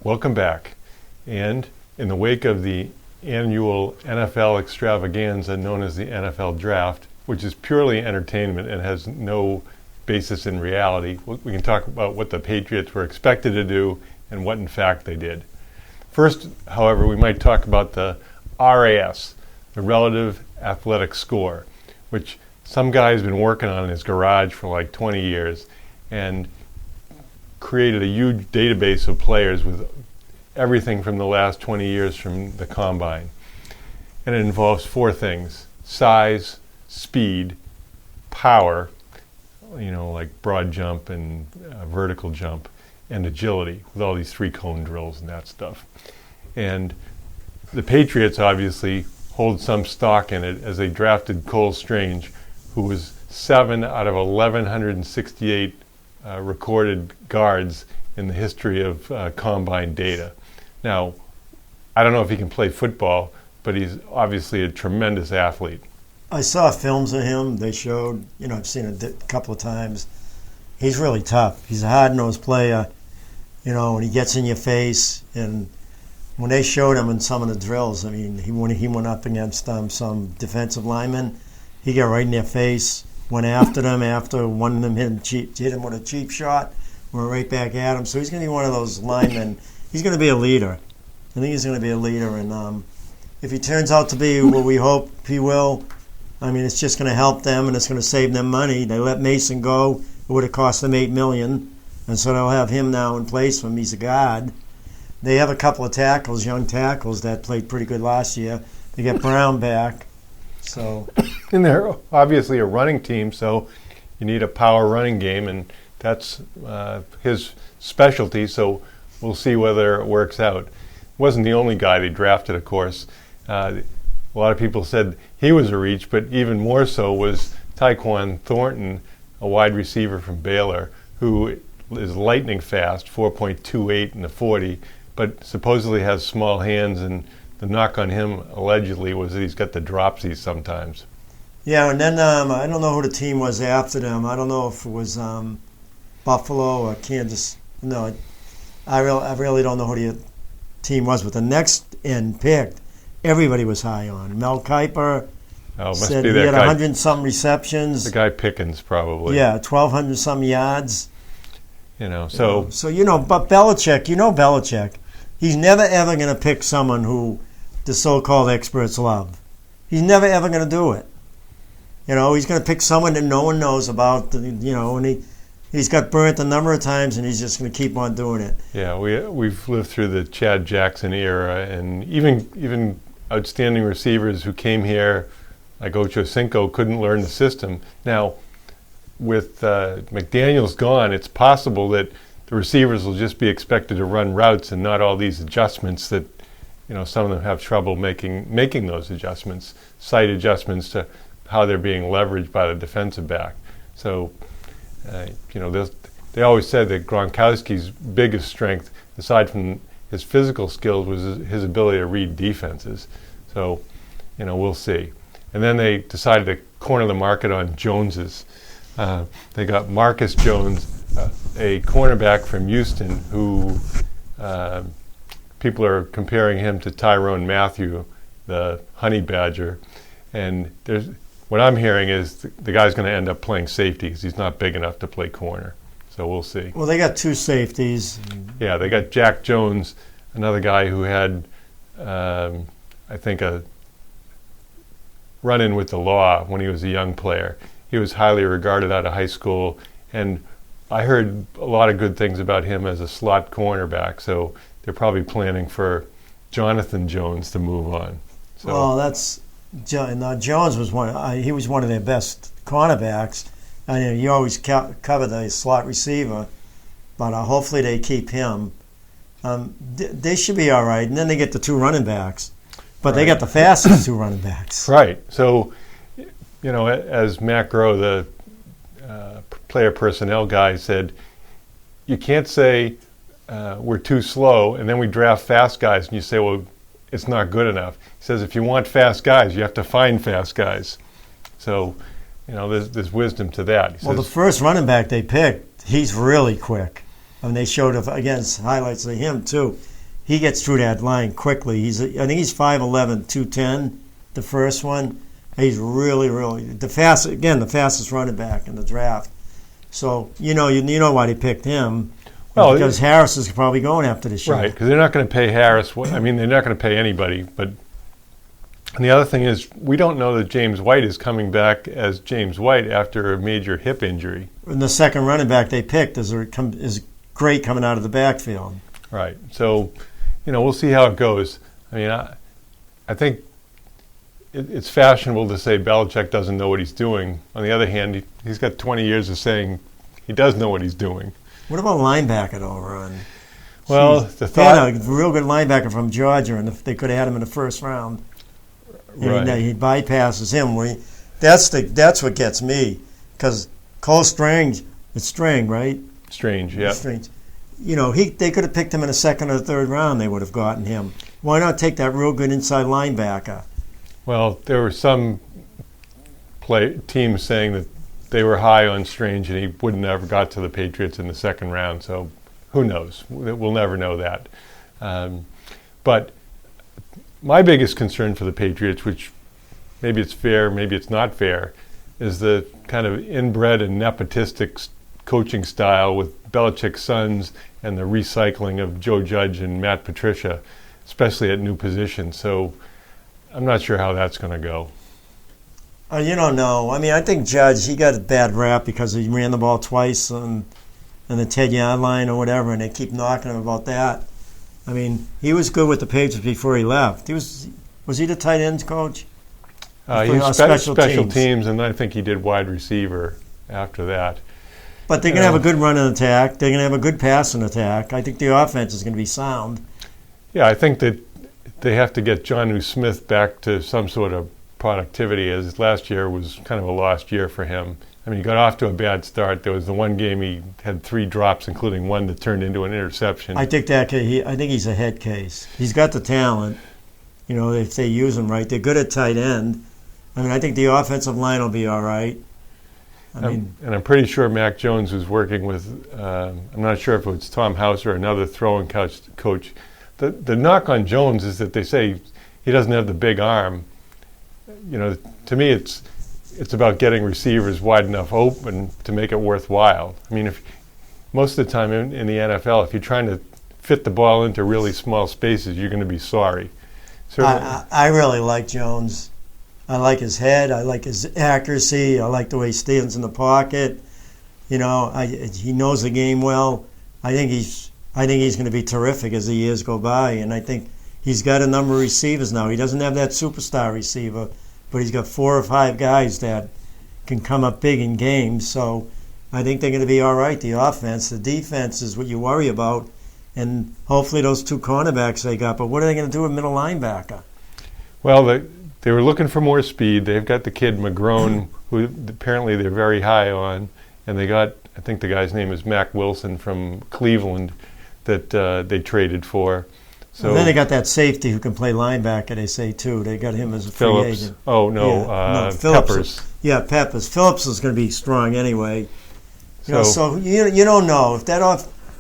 Welcome back. And in the wake of the annual NFL extravaganza known as the NFL Draft, which is purely entertainment and has no basis in reality, we can talk about what the Patriots were expected to do and what in fact they did. First, however, we might talk about the RAS, the Relative Athletic Score, which some guy's been working on in his garage for like 20 years and created a huge database of players with everything from the last 20 years from the combine. And it involves four things: size, speed, power, like broad jump and vertical jump, and agility, with all these three cone drills and that stuff. And the Patriots obviously hold some stock in it as they drafted Cole Strange, who was 7 out of 1,168 recorded guards in the history of combine data. Now, I don't know if he can play football, but he's obviously a tremendous athlete. I saw films of him. They showed, I've seen it a couple of times. He's really tough. He's a hard-nosed player, when he gets in your face. And when they showed him in some of the drills, when he went up against some defensive linemen, he got right in their face, went after them after one of them hit him with a cheap shot, went right back at him. So he's going to be one of those linemen. He's going to be a leader. I think he's going to be a leader. And if he turns out to be what we hope he will, it's just going to help them and it's going to save them money. They let Mason go. It would have cost them $8 million. And so they'll have him now in place for him. He's a guard. They have a couple of tackles, young tackles, that played pretty good last year. They get Brown back. So, and they're obviously a running team, so you need a power running game, and that's his specialty, so we'll see whether it works out. Wasn't the only guy they drafted, of course. A lot of people said he was a reach, but even more so was Taekwon Thornton, a wide receiver from Baylor, who is lightning fast, 4.28 in the 40, but supposedly has small hands, and the knock on him allegedly was that he's got the dropsies sometimes. Yeah, and then I don't know who the team was after them. I don't know if it was Buffalo or Kansas. No, I really don't know who the team was. But the next end picked, everybody was high on. Mel Kiper said he had 100-some receptions. The guy Pickens, probably. Yeah, 1,200-some yards. But Belichick, he's never ever going to pick someone who the so-called experts love. He's never ever going to do it. He's going to pick someone that no one knows about, and he's got burnt a number of times, and he's just going to keep on doing it. Yeah, we've lived through the Chad Jackson era, and even outstanding receivers who came here, like Ocho Cinco, couldn't learn the system. Now, with McDaniels gone, it's possible that the receivers will just be expected to run routes and not all these adjustments that, some of them have trouble making those adjustments, sight adjustments to how they're being leveraged by the defensive back. So, they always said that Gronkowski's biggest strength, aside from his physical skills, was his ability to read defenses. So, we'll see. And then they decided to corner the market on Joneses. They got Marcus Jones, a cornerback from Houston, who people are comparing him to Tyrone Matthew, the honey badger. And what I'm hearing is the guy's going to end up playing safety because he's not big enough to play corner. So we'll see. Well, they got two safeties. Yeah, they got Jack Jones, another guy who had, I think, a run-in with the law when he was a young player. He was highly regarded out of high school, and I heard a lot of good things about him as a slot cornerback, so they're probably planning for Jonathan Jones to move on. So. Well, Jones was he was one of their best cornerbacks. You always cover the slot receiver, but hopefully they keep him. They should be all right, and then they get the two running backs, but right. They got the fastest two running backs. Right, so as Matt Groh, the player personnel guy, said, you can't say we're too slow and then we draft fast guys and you say, well, it's not good enough. He says if you want fast guys, you have to find fast guys. So, there's wisdom to that. Well, the first running back they picked, he's really quick. They showed, again, highlights of him, too. he gets through that line quickly. I think he's 5'11", 210, the first one. He's really, really the fastest running back in the draft. So you know why they picked him. Well, because Harris is probably going after this year. Right, because they're not going to pay Harris. I mean, they're not going to pay anybody. But and the other thing is, we don't know that James White is coming back as James White after a major hip injury. And the second running back they picked is great coming out of the backfield. Right. So, we'll see how it goes. I mean, I think it's fashionable to say Belichick doesn't know what he's doing. On the other hand, he's got 20 years of saying he does know what he's doing. What about linebacker, though, Ron? Well, they had a real good linebacker from Georgia, and they could have had him in the first round. Right. He bypasses him. That's what gets me, because Cole Strange, it's Strange, right? Strange, yeah. Strange. They could have picked him in the second or third round. They would have gotten him. Why not take that real good inside linebacker? Well, there were some teams saying that they were high on Strange and he wouldn't have got to the Patriots in the second round. So who knows? We'll never know that. But my biggest concern for the Patriots, which maybe it's fair, maybe it's not fair, is the kind of inbred and nepotistic coaching style with Belichick's sons and the recycling of Joe Judge and Matt Patricia, especially at new positions. So I'm not sure how that's going to go. You don't know. I mean, I think Judge, he got a bad rap because he ran the ball twice on the 10-yard line or whatever, and they keep knocking him about that. I mean, he was good with the Patriots before he left. Was he the tight ends coach? He was special teams, and I think he did wide receiver after that. But they're going to have a good running attack. They're going to have a good passing attack. I think the offense is going to be sound. Yeah, I think that they have to get Jonnu Smith back to some sort of productivity, as last year was kind of a lost year for him. I mean, he got off to a bad start. There was the one game he had 3 drops, including one that turned into an interception. I think he's a head case. He's got the talent. If they use him right, they're good at tight end. I mean, I think the offensive line will be all right. And I'm pretty sure Mac Jones was working with, I'm not sure if it was Tom House or another throwing coach. The knock on Jones is that they say he doesn't have the big arm. To me, it's about getting receivers wide enough open to make it worthwhile. I mean, if most of the time in the NFL, if you're trying to fit the ball into really small spaces, you're going to be sorry. I really like Jones. I like his head. I like his accuracy. I like the way he stands in the pocket. He knows the game well. I think he's going to be terrific as the years go by, and I think he's got a number of receivers now. He doesn't have that superstar receiver, but he's got 4 or 5 guys that can come up big in games. So I think they're going to be all right, the offense. The defense is what you worry about, and hopefully those 2 cornerbacks they got. But what are they going to do with middle linebacker? Well, they were looking for more speed. They've got the kid McGrone, who apparently they're very high on, and they got, I think the guy's name is Mac Wilson from Cleveland, that they traded for. So and then they got that safety who can play linebacker, they say, too. They got him as a free agent. Oh, no, Peppers. Peppers. Phillips is going to be strong anyway. So you don't know. If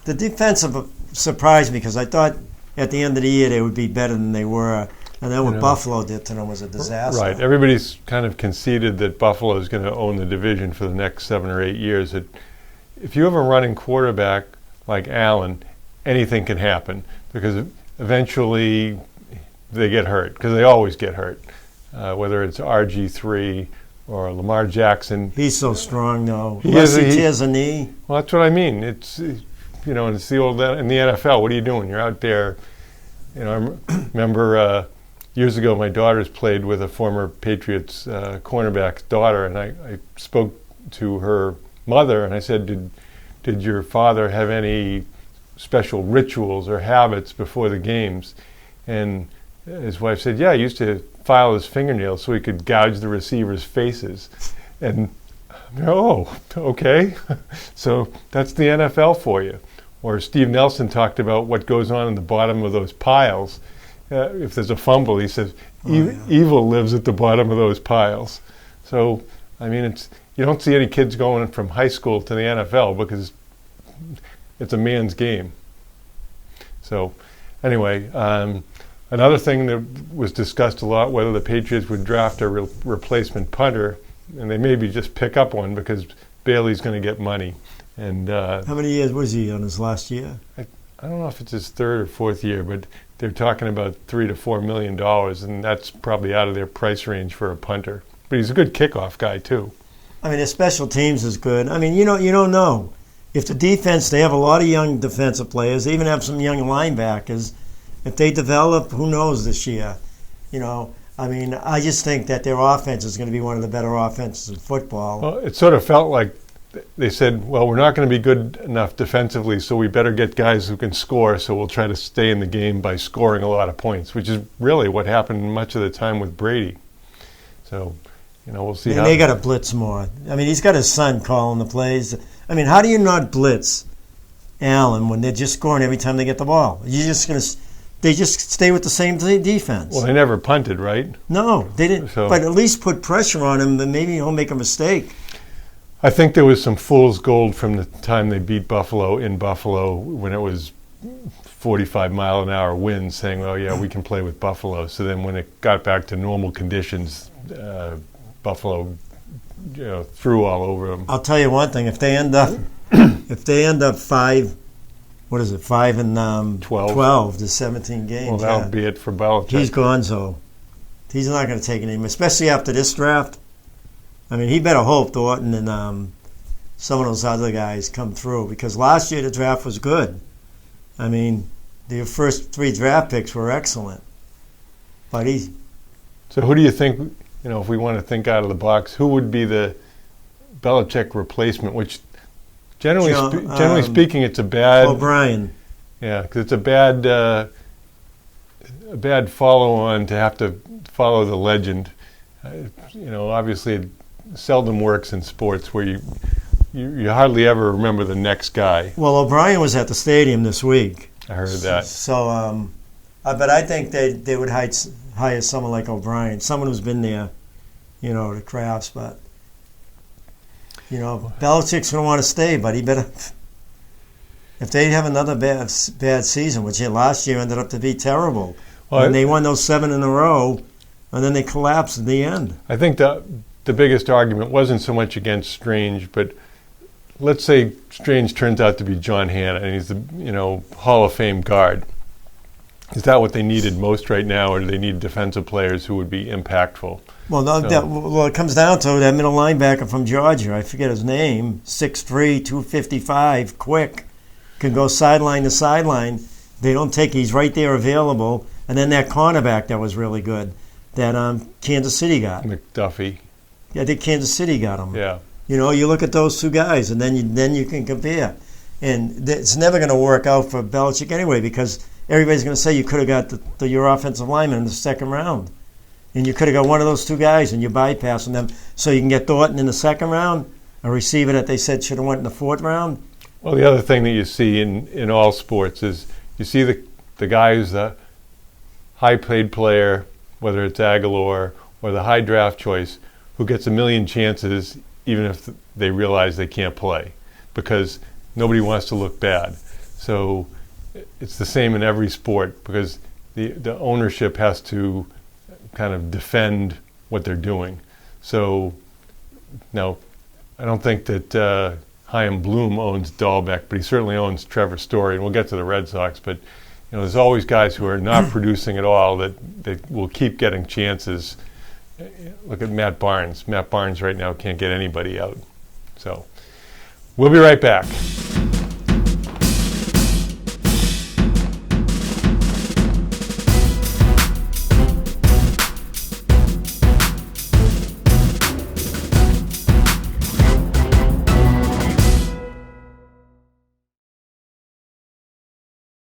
the defensive surprised me because I thought at the end of the year they would be better than they were. And then what Buffalo did to them was a disaster. Right. Everybody's kind of conceded that Buffalo is going to own the division for the next 7 or 8 years. If you have a running quarterback like Allen, anything can happen because eventually they get hurt, because they always get hurt, whether it's RG3 or Lamar Jackson. He's so strong, though. Unless he tears a knee. Well, that's what I mean. It's the old in the NFL. What are you doing? You're out there. I remember years ago my daughters played with a former Patriots cornerback's daughter, and I spoke to her mother and I said, did your father have any special rituals or habits before the games? And his wife said, yeah, he used to file his fingernails so he could gouge the receivers' faces. And okay. So that's the NFL for you. Or Steve Nelson talked about what goes on in the bottom of those piles. If there's a fumble, he says, evil lives at the bottom of those piles. So, I mean, you don't see any kids going from high school to the NFL because it's a man's game. So, anyway, another thing that was discussed a lot, whether the Patriots would draft a replacement punter, and they maybe just pick up one because Bailey's going to get money. And how many years was he on his last year? I don't know if it's his third or fourth year, but they're talking about $3 to $4 million, and that's probably out of their price range for a punter. But he's a good kickoff guy too. I mean, his special teams is good. I mean, you don't know. If the defense, they have a lot of young defensive players. They even have some young linebackers. If they develop, who knows this year? I mean, I just think that their offense is going to be one of the better offenses in football. Well, it sort of felt like they said, well, we're not going to be good enough defensively, so we better get guys who can score, so we'll try to stay in the game by scoring a lot of points, which is really what happened much of the time with Brady. So, we'll see how... They got to blitz more. I mean, he's got his son calling the plays. I mean, how do you not blitz Allen when they're just scoring every time they get the ball? You're just going to... They just stay with the same defense. Well, they never punted, right? No, they didn't. So, but at least put pressure on him, and maybe he'll make a mistake. I think there was some fool's gold from the time they beat Buffalo in Buffalo when it was 45-mile-an-hour winds, saying, "Oh yeah, we can play with Buffalo." So then, when it got back to normal conditions, Buffalo, threw all over them. I'll tell you one thing: if they end up 5 and 12 to 17 games. Well, that'll be it for Belichick. He's gonzo. He's not going to take it anymore, especially after this draft. I mean, he better hope Thornton and some of those other guys come through, because last year the draft was good. I mean, the first 3 draft picks were excellent. But So who do you think, if we want to think out of the box, who would be the Belichick replacement, which generally speaking, it's a bad... O'Brien. Yeah, because it's a bad follow-on to have to follow the legend. Obviously it seldom works in sports where you hardly ever remember the next guy. Well, O'Brien was at the stadium this week. I heard that. So, but I think they would hire someone like O'Brien, someone who's been there, the crafts, but... Belichick's going to want to stay, but he better... If they have another bad season, which last year ended up to be terrible, and they won those 7 in a row, and then they collapsed at the end. I think the biggest argument wasn't so much against Strange, but let's say Strange turns out to be John Hanna, and he's the Hall of Fame guard. Is that what they needed most right now, or do they need defensive players who would be impactful? Well, it comes down to that middle linebacker from Georgia. I forget his name. 6'3", 255, quick, can go sideline to sideline. They don't take. He's right there available. And then that cornerback that was really good, that Kansas City got. McDuffie. Yeah, I think Kansas City got him. Yeah. You look at those 2 guys, and then you can compare. And it's never going to work out for Belichick anyway, because everybody's going to say you could have got your offensive lineman in the second round. And you could have got one of those 2 guys, and you're bypassing them so you can get Thornton in the second round, a receiver that they said should have went in the 4th round. Well, the other thing that you see in all sports is you see the guy who's the high-paid player, whether it's Aguilar or the high draft choice, who gets a million chances even if they realize they can't play, because nobody wants to look bad. So it's the same in every sport, because the ownership has to kind of defend what they're doing. So, no, I don't think that Chaim Bloom owns Dahlbeck, but he certainly owns Trevor Story, and we'll get to the Red Sox. But there's always guys who are not producing at all that will keep getting chances. Look at Matt Barnes. Matt Barnes right now can't get anybody out. So, we'll be right back.